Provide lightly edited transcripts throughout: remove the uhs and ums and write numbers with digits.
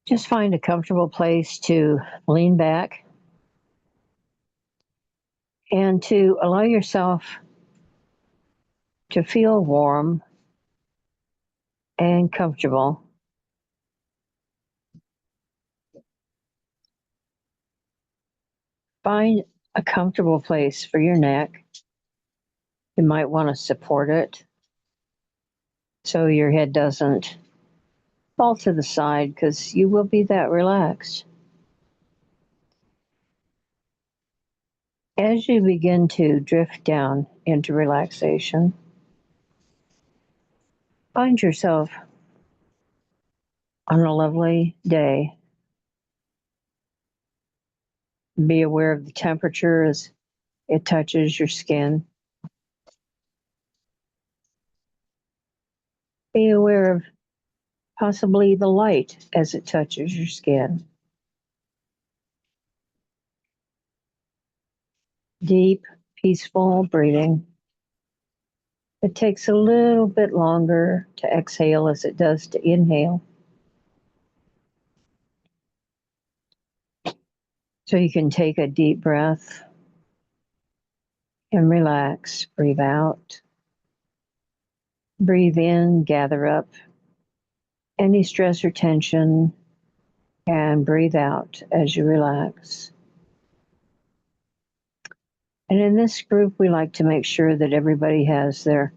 Just find a comfortable place to lean back and to allow yourself to feel warm and comfortable. Find a comfortable place for your neck. You might want to support it so your head doesn't fall to the side because you will be that relaxed. As you begin to drift down into relaxation, find yourself on a lovely day. Be aware of the temperature as it touches your skin. Be aware of possibly the light as it touches your skin. Deep, peaceful breathing. It takes a little bit longer to exhale as it does to inhale. So you can take a deep breath and relax. Breathe out. Breathe in, gather up any stress or tension, and breathe out as you relax. And in this group, we like to make sure that everybody has their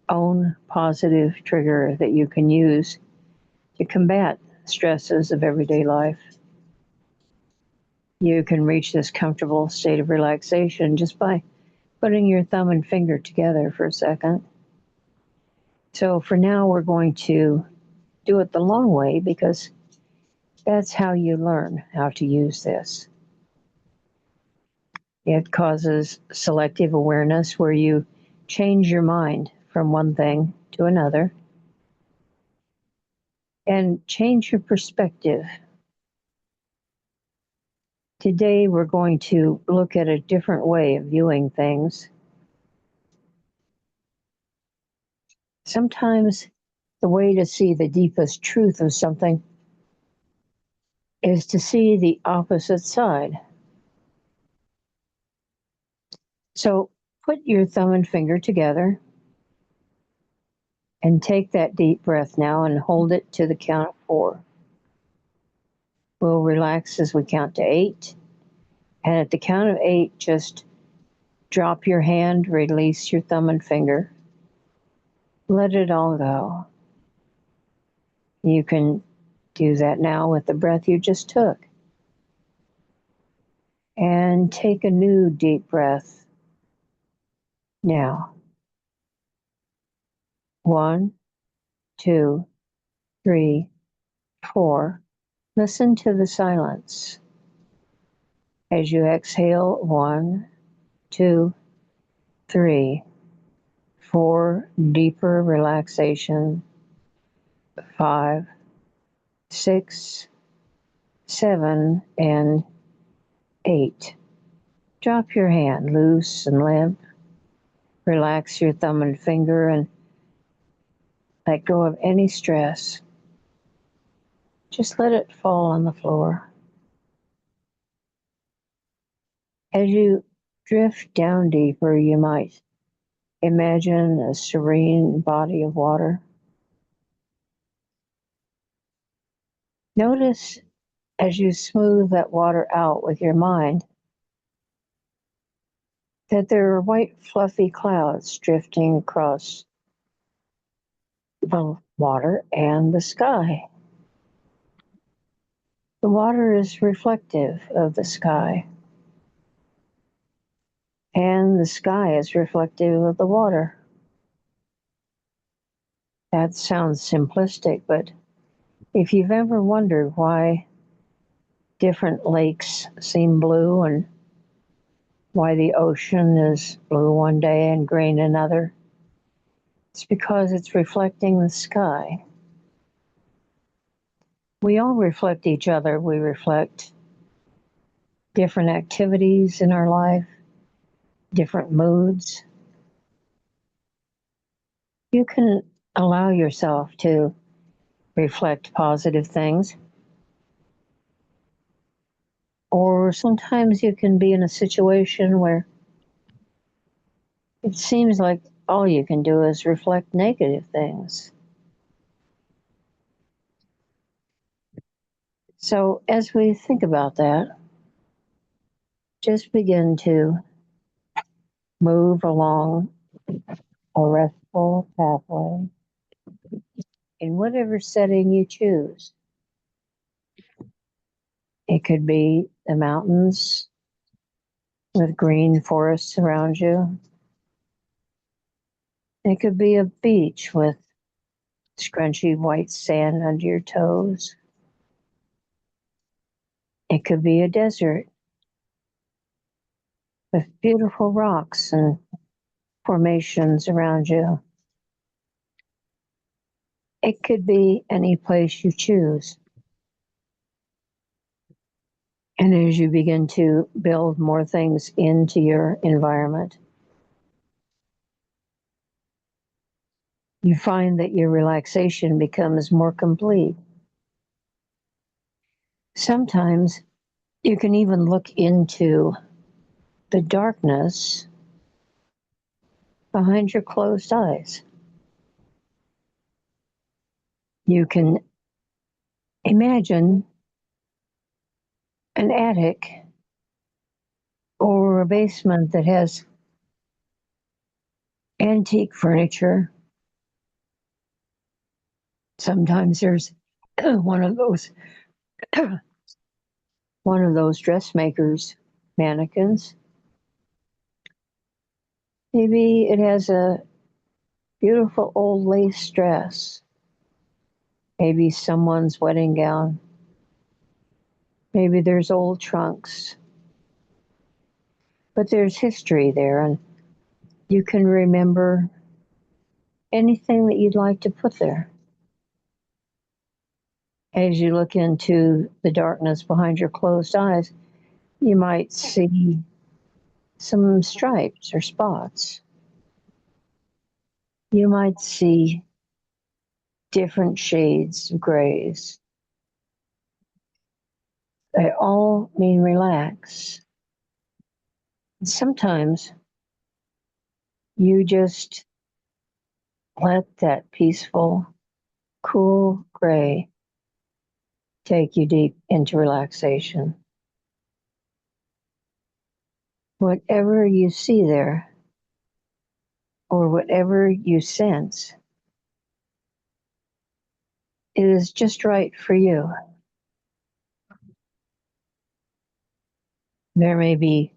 own positive trigger that you can use to combat stresses of everyday life. You can reach this comfortable state of relaxation just by putting your thumb and finger together for a second. So for now, we're going to do it the long way because that's how you learn how to use this. It causes selective awareness where you change your mind from one thing to another and change your perspective. Today, we're going to look at a different way of viewing things. Sometimes the way to see the deepest truth of something is to see the opposite side. So put your thumb and finger together and take that deep breath now and hold it to the count of 4. We'll relax as we count to 8. And at the count of 8, just drop your hand, release your thumb and finger. Let it all go. You can do that now with the breath you just took. And take a new deep breath now. 1, 2, 3, 4. Listen to the silence. As you exhale, 1, 2, 3, 4, deeper relaxation. 5, 6, 7, and 8. Drop your hand loose and limp. Relax your thumb and finger and let go of any stress. Just let it fall on the floor. As you drift down deeper, you might imagine a serene body of water. Notice as you smooth that water out with your mind that there are white fluffy clouds drifting across the water and the sky. The water is reflective of the sky, and the sky is reflective of the water. That sounds simplistic, but if you've ever wondered why different lakes seem blue and why the ocean is blue one day and green another, it's because it's reflecting the sky. We all reflect each other. We reflect different activities in our life, different moods. You can allow yourself to reflect positive things. Or sometimes you can be in a situation where it seems like all you can do is reflect negative things. So, as we think about that, just begin to move along a restful pathway in whatever setting you choose. It could be the mountains with green forests around you. It could be a beach with scrunchy white sand under your toes. It could be a desert with beautiful rocks and formations around you. It could be any place you choose. And as you begin to build more things into your environment, you find that your relaxation becomes more complete. Sometimes you can even look into the darkness behind your closed eyes. You can imagine an attic or a basement that has antique furniture. Sometimes there's one of those one of those dressmakers mannequins. Maybe it has a beautiful old lace dress. Maybe someone's wedding gown. Maybe there's old trunks. But there's history there, and you can remember anything that you'd like to put there. As you look into the darkness behind your closed eyes, you might see some stripes or spots. You might see different shades of grays. They all mean relax. And sometimes you just let that peaceful, cool gray take you deep into relaxation. Whatever you see there, or whatever you sense, is just right for you. There may be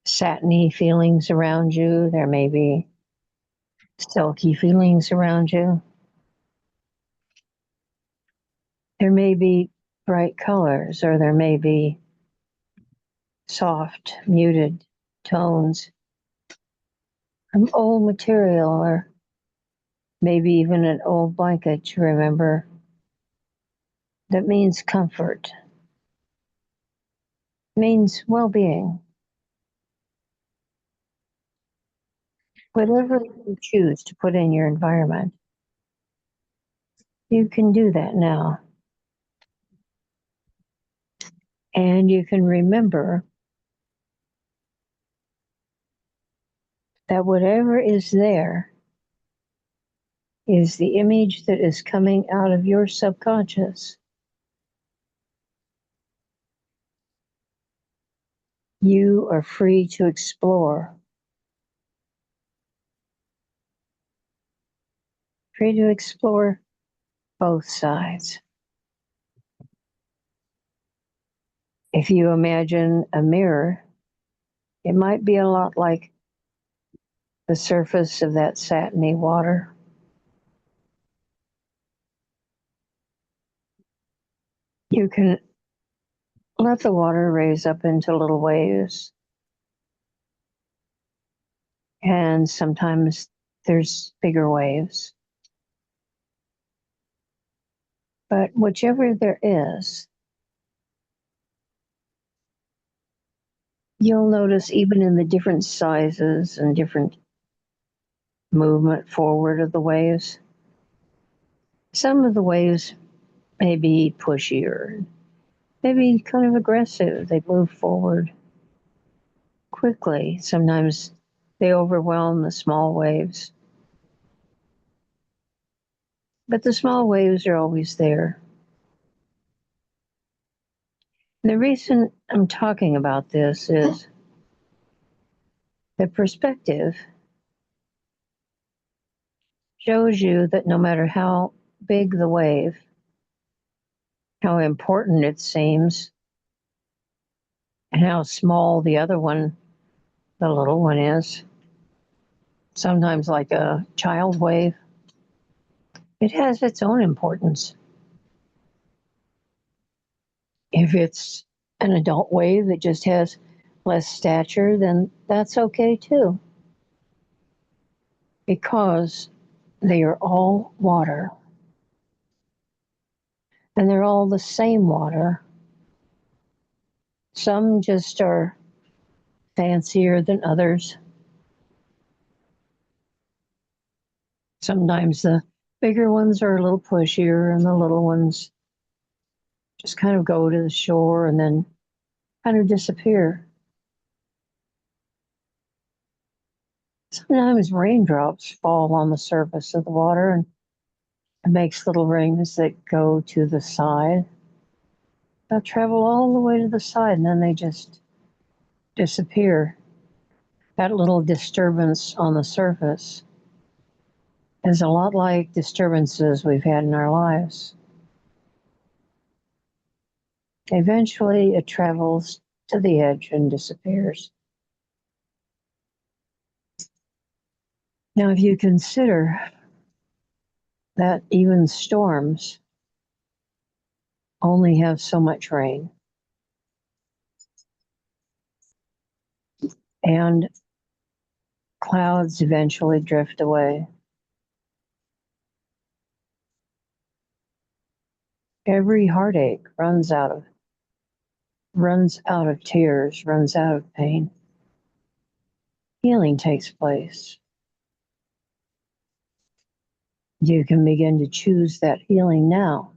satiny feelings around you, there may be silky feelings around you, there may be bright colors, or there may be soft, muted tones from old material, or maybe even an old blanket to remember that means comfort, means well being. Whatever you choose to put in your environment, you can do that now. And you can remember that whatever is there is the image that is coming out of your subconscious. You are free to explore, free to explore both sides. If you imagine a mirror, it might be a lot like the surface of that satiny water. You can let the water raise up into little waves. And sometimes there's bigger waves. But whichever there is, you'll notice even in the different sizes and different movement forward of the waves, some of the waves maybe pushy or maybe kind of aggressive. They move forward quickly. Sometimes they overwhelm the small waves. But the small waves are always there. And the reason I'm talking about this is the perspective shows you that no matter how big the wave, how important it seems, and how small the other one, the little one is, sometimes like a child wave, it has its own importance. If it's an adult wave that just has less stature, then that's okay too, because they are all water. And they're all the same water. Some just are fancier than others. Sometimes the bigger ones are a little pushier, and the little ones just kind of go to the shore and then kind of disappear. Sometimes raindrops fall on the surface of the water and it makes little rings that go to the side. They'll travel all the way to the side and then they just disappear. That little disturbance on the surface is a lot like disturbances we've had in our lives. Eventually, it travels to the edge and disappears. Now, if you consider that even storms only have so much rain, and clouds eventually drift away, every heartache runs out of tears, runs out of pain. Healing takes place. You can begin to choose that healing now.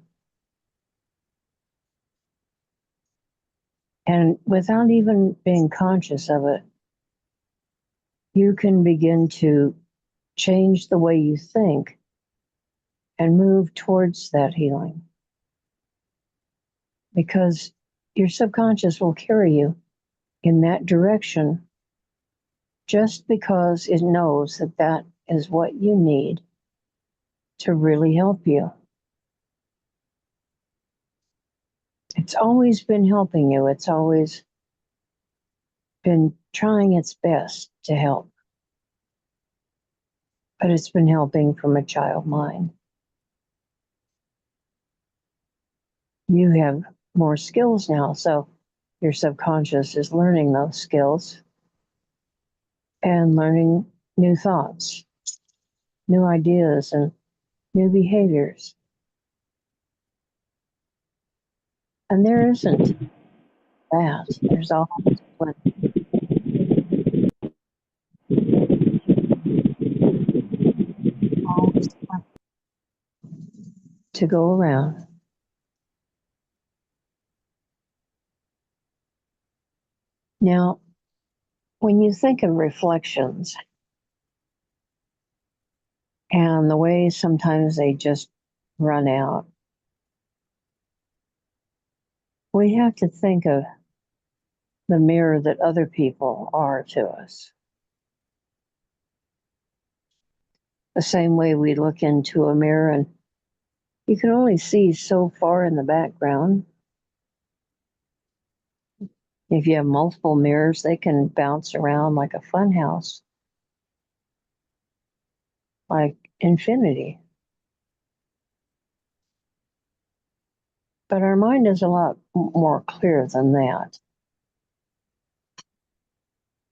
And without even being conscious of it, you can begin to change the way you think and move towards that healing. Because your subconscious will carry you in that direction just because it knows that that is what you need to really help you. It's always been helping you. It's always been trying its best to help. But it's been helping from a child mind. You have more skills now, so your subconscious is learning those skills and learning new thoughts, new ideas, and new behaviors. And there isn't that. There's always plenty to go around. Now, when you think of reflections and the way sometimes they just run out, we have to think of the mirror that other people are to us. The same way we look into a mirror and you can only see so far in the background. If you have multiple mirrors, they can bounce around like a fun house, like infinity. But our mind is a lot more clear than that.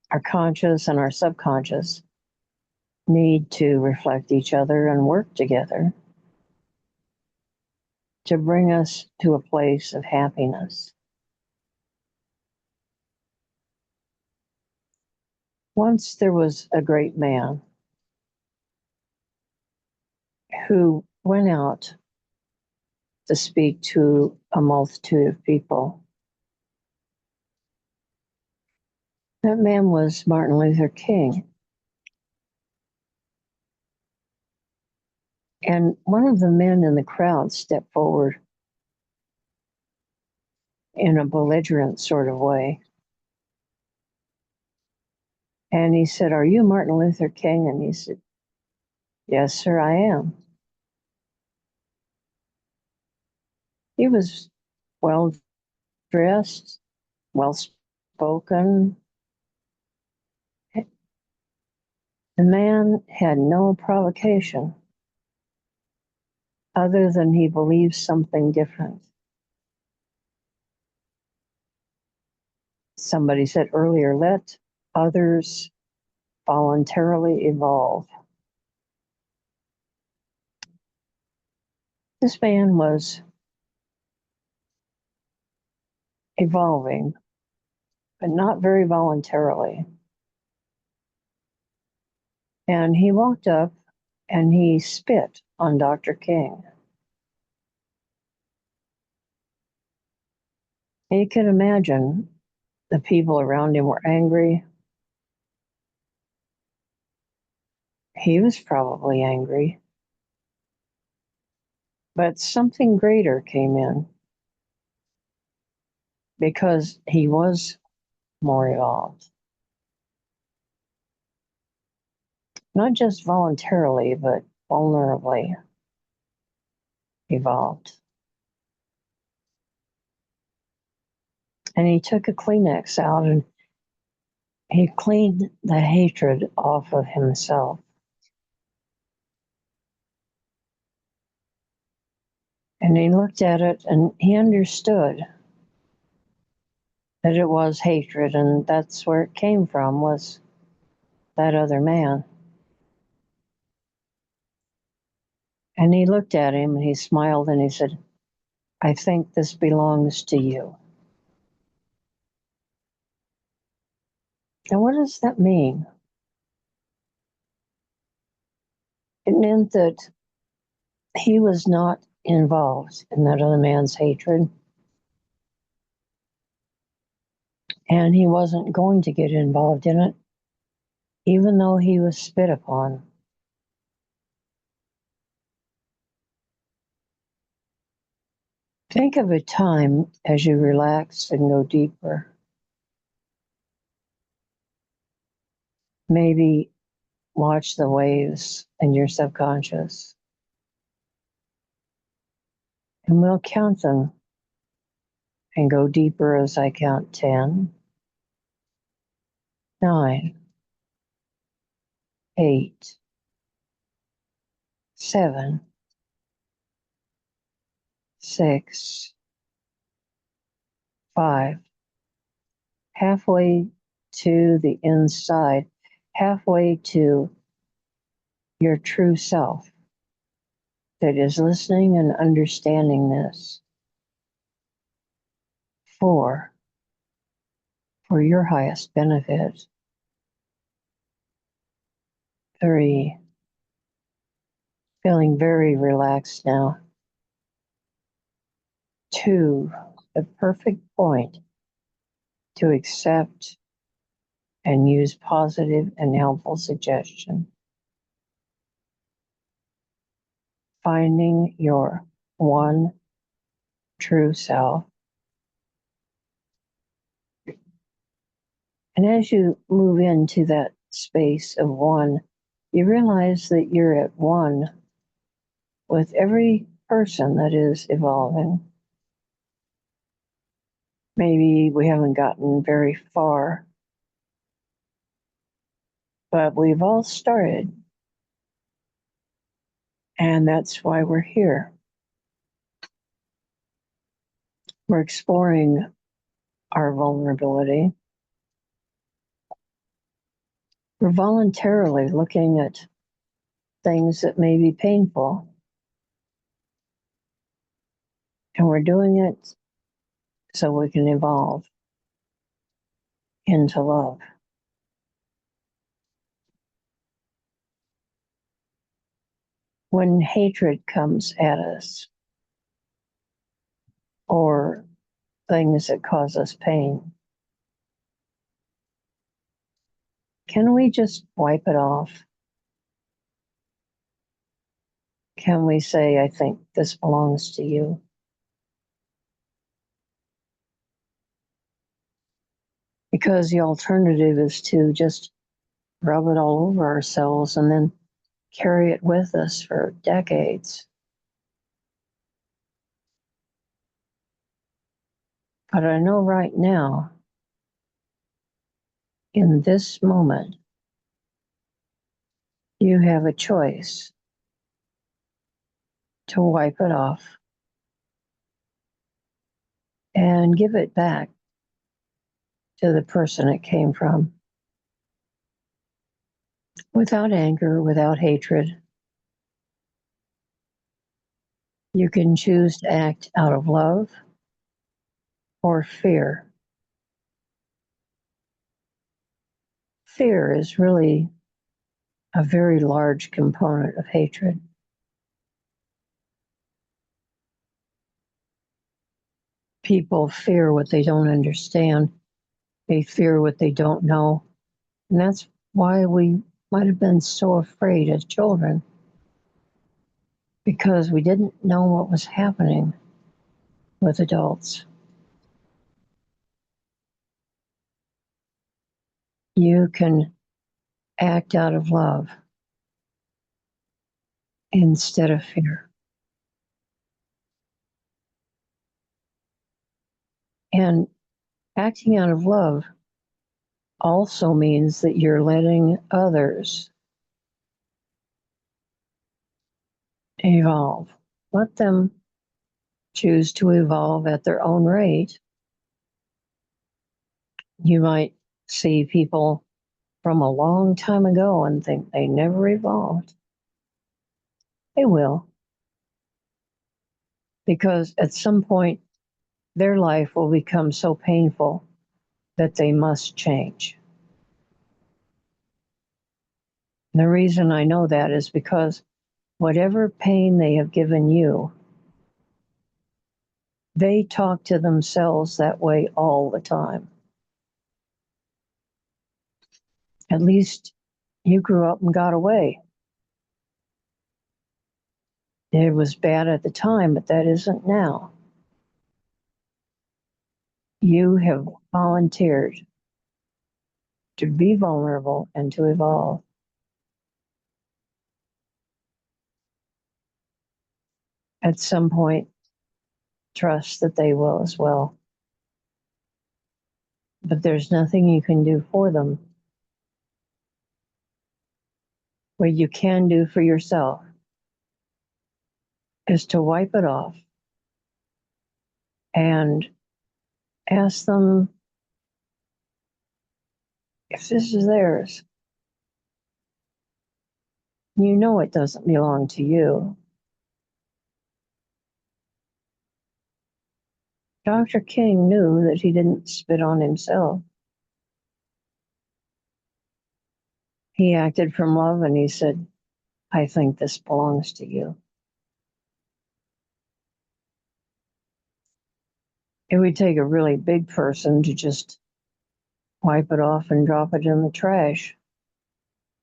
Our conscious and our subconscious need to reflect each other and work together to bring us to a place of happiness. Once there was a great man who went out to speak to a multitude of people. That man was Martin Luther King. And one of the men in the crowd stepped forward in a belligerent sort of way. And he said, "Are you Martin Luther King?" And he said, "Yes, sir, I am." He was well dressed, well spoken. The man had no provocation other than he believed something different. Somebody said earlier, let others voluntarily evolve. This man was evolving, but not very voluntarily. And he walked up and he spit on Dr. King. And you can imagine the people around him were angry. He was probably angry. But something greater came in because he was more evolved. Not just voluntarily, but vulnerably evolved. And he took a Kleenex out and he cleaned the hatred off of himself. And he looked at it and he understood that it was hatred, and that's where it came from, was that other man. And he looked at him and he smiled and he said, "I think this belongs to you." And what does that mean? It meant that he was not involved in that other man's hatred, and he wasn't going to get involved in it, even though he was spit upon. Think of a time as you relax and go deeper. Maybe watch the waves in your subconscious, and we'll count them and go deeper as I count 10, 9, 8, 7, 6, 5. Halfway to the inside, halfway to your true self that is listening and understanding this. 4, for your highest benefit. 3, feeling very relaxed now. 2, the perfect point to accept and use positive and helpful suggestion. Finding your one true self. And as you move into that space of one, you realize that you're at one with every person that is evolving. Maybe we haven't gotten very far, but we've all started. And that's why we're here. We're exploring our vulnerability. We're voluntarily looking at things that may be painful. And we're doing it so we can evolve into love. When hatred comes at us, or things that cause us pain. Can we just wipe it off? Can we say, I think this belongs to you? Because the alternative is to just rub it all over ourselves and then carry it with us for decades. But I know right now, in this moment, you have a choice to wipe it off and give it back to the person it came from without anger, without hatred. You can choose to act out of love or fear. Fear is really a very large component of hatred. People fear what they don't understand. They fear what they don't know. And that's why we might have been so afraid as children, because we didn't know what was happening with adults. You can act out of love instead of fear. And acting out of love also means that you're letting others evolve. Let them choose to evolve at their own rate. You might see people from a long time ago and think they never evolved. They will, because at some point their life will become so painful that they must change. And the reason I know that is because whatever pain they have given you, they talk to themselves that way all the time. At least you grew up and got away. It was bad at the time, but that isn't now. You have volunteered to be vulnerable and to evolve. At some point, trust that they will as well. But there's nothing you can do for them. What you can do for yourself is to wipe it off and ask them if this is theirs. You know it doesn't belong to you. Dr. King knew that he didn't spit on himself. He acted from love and he said, I think this belongs to you. It would take a really big person to just wipe it off and drop it in the trash,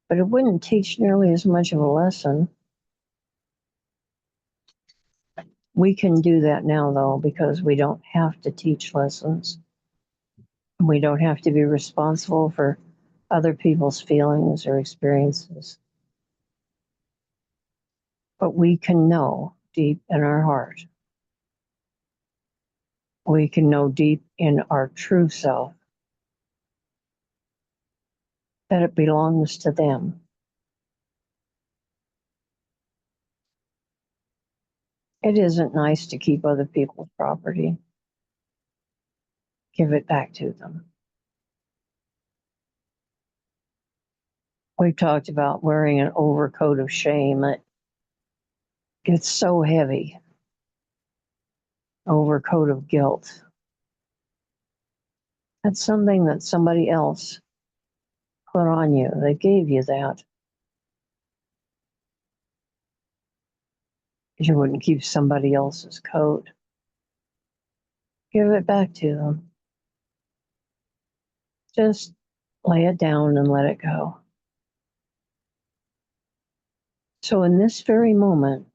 but it wouldn't teach nearly as much of a lesson. We can do that now, though, because we don't have to teach lessons. We don't have to be responsible for other people's feelings or experiences. But we can know deep in our heart. We can know deep in our true self that it belongs to them. It isn't nice to keep other people's property. Give it back to them. We've talked about wearing an overcoat of shame. It's so heavy. Overcoat of guilt. That's something that somebody else put on you. They gave you that. You wouldn't keep somebody else's coat. Give it back to them. Just lay it down and let it go. So, in this very moment,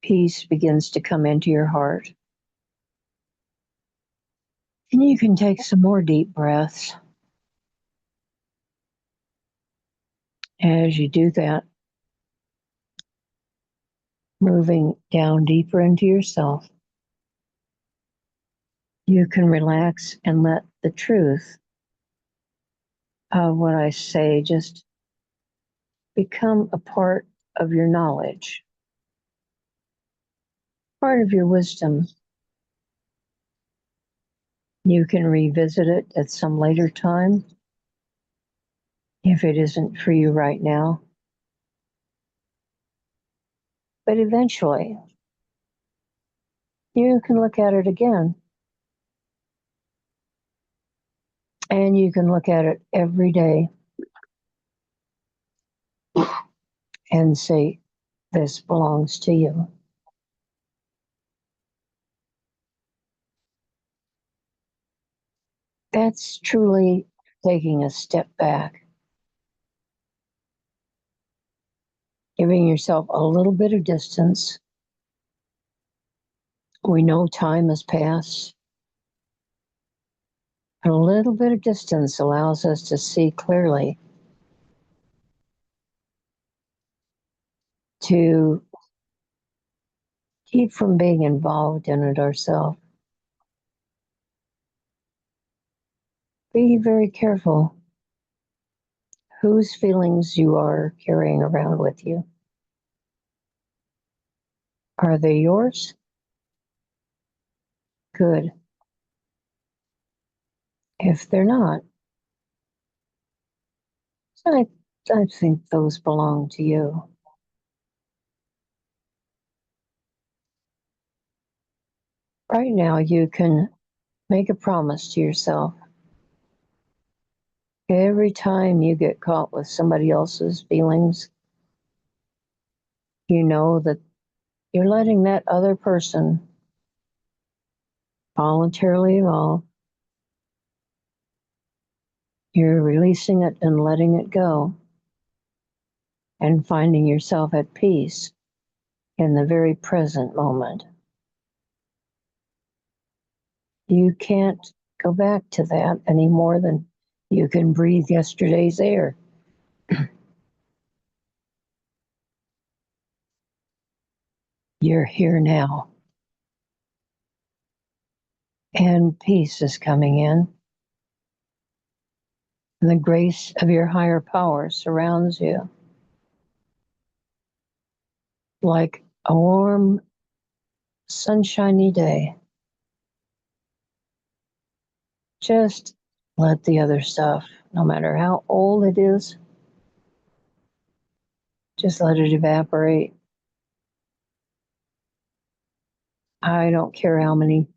peace begins to come into your heart. And you can take some more deep breaths. As you do that, moving down deeper into yourself, you can relax and let the truth of what I say just become a part of your knowledge, part of your wisdom. You can revisit it at some later time if it isn't for you right now. But eventually, you can look at it again. And you can look at it every day and say, this belongs to you. That's truly taking a step back, giving yourself a little bit of distance. We know time has passed. A little bit of distance allows us to see clearly, to keep from being involved in it ourselves. Be very careful whose feelings you are carrying around with you. Are they yours? Good. If they're not, I, I think those belong to you. Right now, you can make a promise to yourself. Every time you get caught with somebody else's feelings, you know that you're letting that other person voluntarily evolve. You're releasing it and letting it go and finding yourself at peace in the very present moment. You can't go back to that any more than you can breathe yesterday's air. You're here now. And peace is coming in. And the grace of your higher power surrounds you like a warm, sunshiny day. Just let the other stuff, no matter how old it is, just let it evaporate. I don't care how many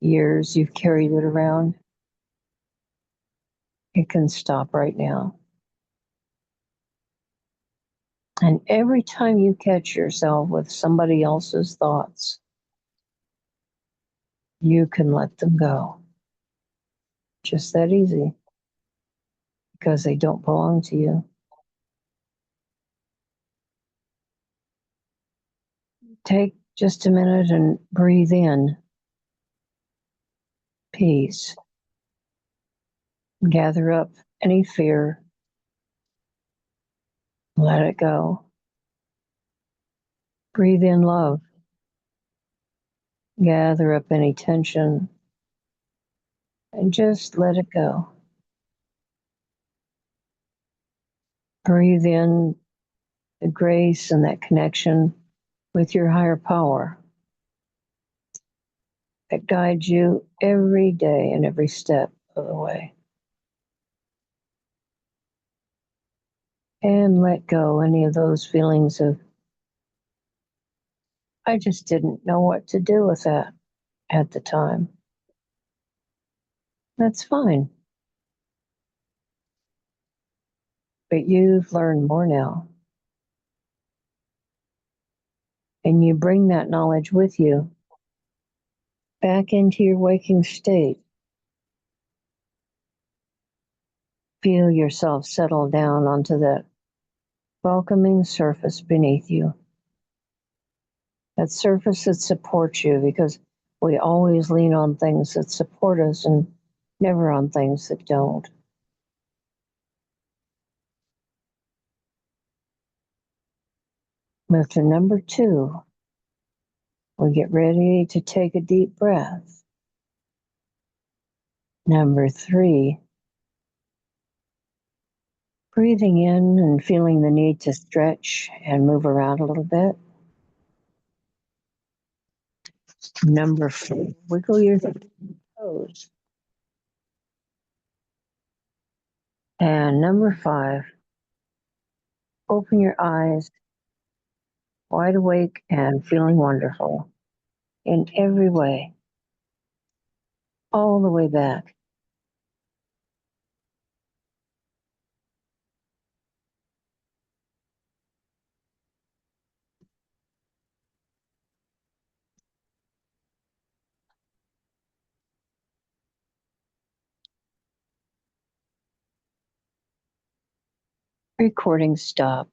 years you've carried it around. It can stop right now. And every time you catch yourself with somebody else's thoughts, you can let them go. Just that easy. Because they don't belong to you. Take just a minute and breathe in peace. Gather up any fear. Let it go. Breathe in love. Gather up any tension and just let it go. Breathe in the grace and that connection with your higher power that guides you every day and every step of the way. And let go any of those feelings of, I just didn't know what to do with that at the time. That's fine. But you've learned more now. And you bring that knowledge with you back into your waking state. Feel yourself settle down onto that welcoming surface beneath you. That surface that supports you, because we always lean on things that support us and never on things that don't. Move to number 2. We get ready to take a deep breath. Number 3, breathing in and feeling the need to stretch and move around a little bit. Number 4, wiggle your toes. And number 5, open your eyes, wide awake and feeling wonderful in every way, all the way back. Recording stop.